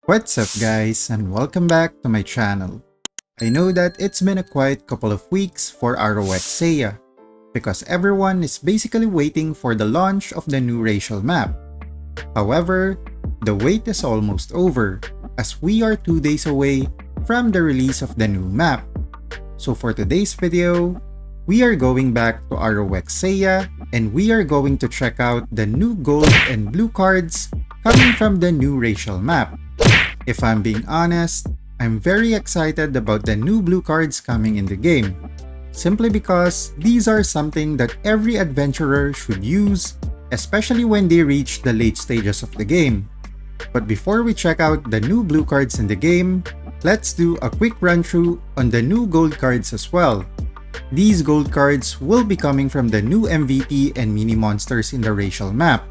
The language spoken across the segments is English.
What's up guys, and welcome back to my channel. I know that it's been a quiet couple of weeks for ROX because everyone is basically waiting for the launch of the new racial map. However, the wait is almost over as we are 2 days away from the release of the new map. So for today's video, we are going back to ROX and we are going to check out the new gold and blue cards coming from the new racial map. If I'm being honest, I'm very excited about the new blue cards coming in the game, simply because these are something that every adventurer should use, especially when they reach the late stages of the game. But before we check out the new blue cards in the game, let's do a quick run through on the new gold cards as well. These gold cards will be coming from the new MVP and mini monsters in the racial map.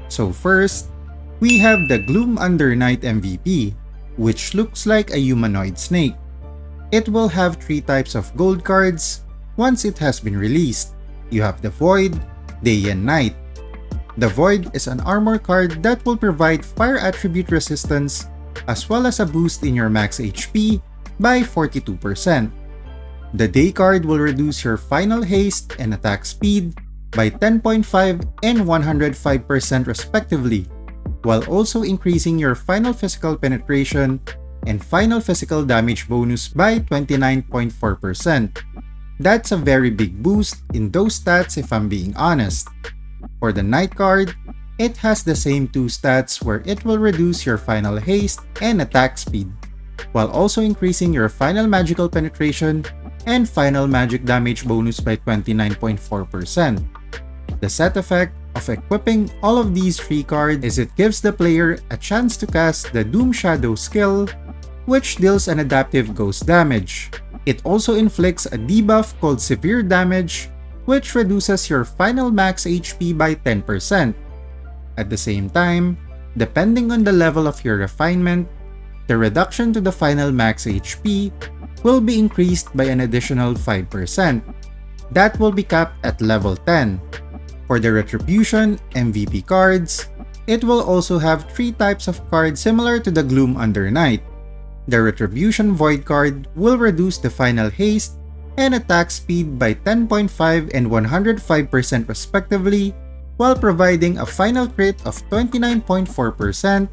So first, we have the Gloom Under Night MVP, which looks like a humanoid snake. It will have 3 types of gold cards once it has been released. You have the Void, Day and Night. The Void is an armor card that will provide fire attribute resistance as well as a boost in your max HP by 42%. The Day card will reduce your final haste and attack speed by 10.5 and 105% respectively, while also increasing your final physical penetration and final physical damage bonus by 29.4%. That's a very big boost in those stats if I'm being honest. For the Night card, it has the same 2 stats where it will reduce your final haste and attack speed, while also increasing your final magical penetration and final magic damage bonus by 29.4%. The set effect of equipping all of these 3 cards is it gives the player a chance to cast the Doom Shadow skill, which deals an adaptive ghost damage. It also inflicts a debuff called Severe Damage, which reduces your final max HP by 10%. At the same time, depending on the level of your refinement, the reduction to the final max HP will be increased by an additional 5%. That will be capped at level 10. For the Retribution MVP cards, it will also have 3 types of cards similar to the Gloom Under Night. The Retribution Void card will reduce the final haste and attack speed by 10.5 and 105% respectively, while providing a final crit of 29.4%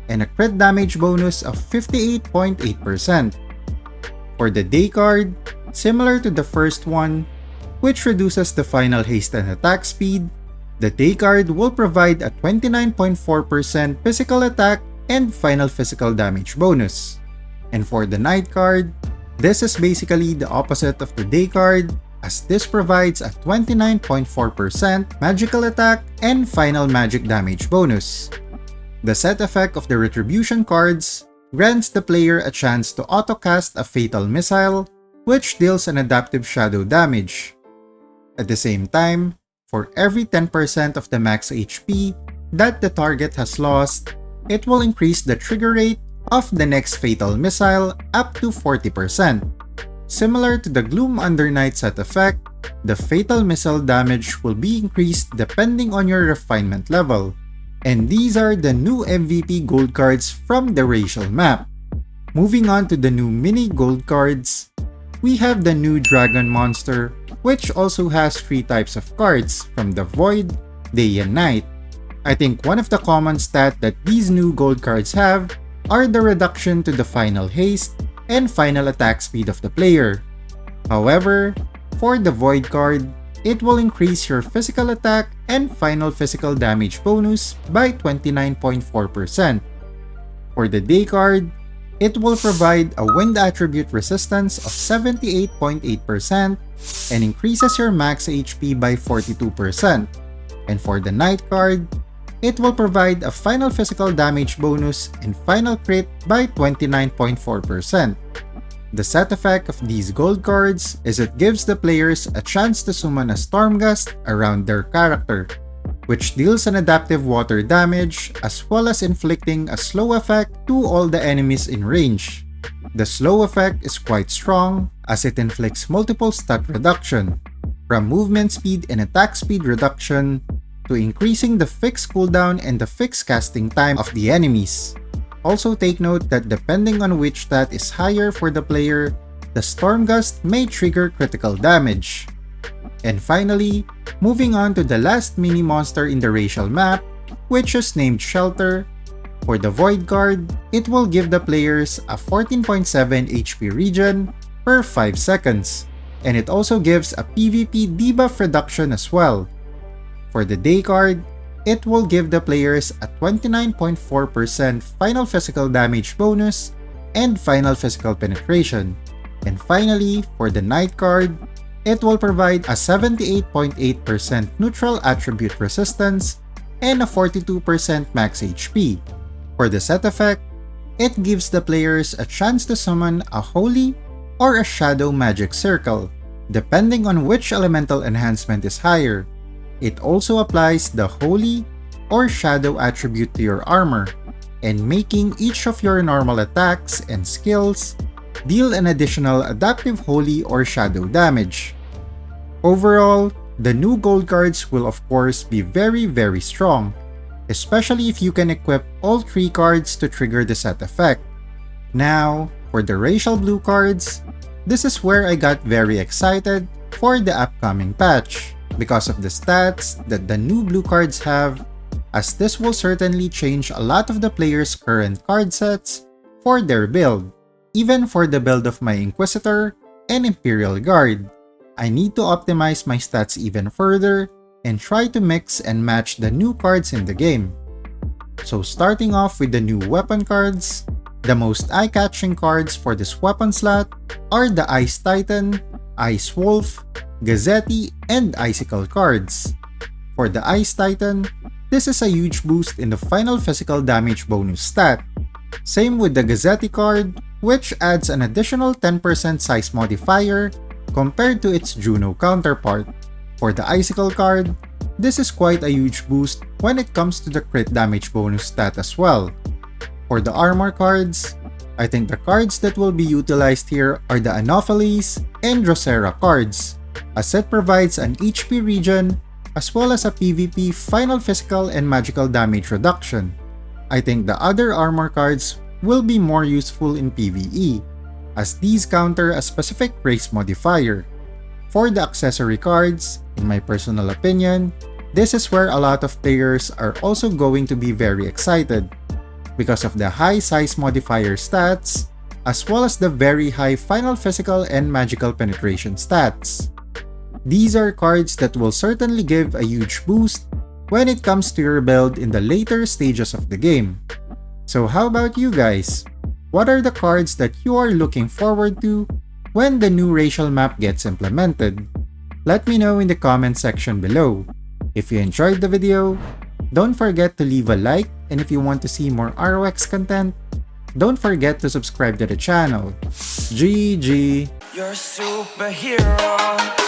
and a crit damage bonus of 58.8%. For the Day card, similar to the first one, which reduces the final haste and attack speed, the Day card will provide a 29.4% physical attack and final physical damage bonus. And for the Night card, this is basically the opposite of the Day card, as this provides a 29.4% magical attack and final magic damage bonus. The set effect of the Retribution cards grants the player a chance to auto-cast a Fatal Missile, which deals an adaptive shadow damage. At the same time, for every 10% of the max HP that the target has lost, it will increase the trigger rate of the next Fatal Missile up to 40%. Similar to the Gloom Under Night set effect, the Fatal Missile damage will be increased depending on your refinement level. And these are the new MVP gold cards from the racial map. Moving on to the new mini gold cards, we have the new Dragon Monster, which also has 3 types of cards from the Void, Day and Night. I think one of the common stats that these new gold cards have are the reduction to the final haste and final attack speed of the player. However, for the Void card, it will increase your physical attack and final physical damage bonus by 29.4%. For the Day card, it will provide a wind attribute resistance of 78.8% and increases your max HP by 42%. And for the Night card, it will provide a final physical damage bonus and final crit by 29.4%. The set effect of these gold cards is it gives the players a chance to summon a Storm Gust around their character, which deals an adaptive water damage as well as inflicting a slow effect to all the enemies in range. The slow effect is quite strong as it inflicts multiple stat reduction, from movement speed and attack speed reduction to increasing the fixed cooldown and the fixed casting time of the enemies. Also take note that depending on which stat is higher for the player, the Storm Gust may trigger critical damage. And finally, moving on to the last mini monster in the racial map, which is named Shelter. For the Void Guard, it will give the players a 14.7 HP regen per 5 seconds, and it also gives a PvP debuff reduction as well. For the Day Card, it will give the players a 29.4% final physical damage bonus and final physical penetration. And finally, for the Night Card, it will provide a 78.8% neutral attribute resistance and a 42% max HP. For the set effect, it gives the players a chance to summon a Holy or a Shadow Magic Circle, depending on which elemental enhancement is higher. It also applies the Holy or Shadow attribute to your armor, and making each of your normal attacks and skills deal an additional adaptive Holy or Shadow damage. Overall, the new gold cards will of course be very strong, especially if you can equip all 3 cards to trigger the set effect. Now, for the racial blue cards, this is where I got very excited for the upcoming patch because of the stats that the new blue cards have, as this will certainly change a lot of the players' current card sets for their build. Even for the build of my Inquisitor and Imperial Guard, I need to optimize my stats even further and try to mix and match the new cards in the game. So starting off with the new weapon cards, the most eye-catching cards for this weapon slot are the Ice Titan, Ice Wolf, Gazzetti, and Icicle cards. For the Ice Titan, this is a huge boost in the final physical damage bonus stat. Same with the Gazzetti card, which adds an additional 10% size modifier compared to its Juno counterpart. For the Icicle card, this is quite a huge boost when it comes to the crit damage bonus stat as well. For the armor cards, I think the cards that will be utilized here are the Anopheles and Drosera cards, as it provides an HP regen as well as a PvP final physical and magical damage reduction. I think the other armor cards will be more useful in PvE, as these counter a specific race modifier. For the accessory cards, in my personal opinion, this is where a lot of players are also going to be very excited because of the high size modifier stats, as well as the very high final physical and magical penetration stats. These are cards that will certainly give a huge boost when it comes to your build in the later stages of the game. So how about you guys? What are the cards that you are looking forward to when the new racial map gets implemented? Let me know in the comment section below. If you enjoyed the video, don't forget to leave a like, and if you want to see more ROX content, don't forget to subscribe to the channel. GG! You're a superhero.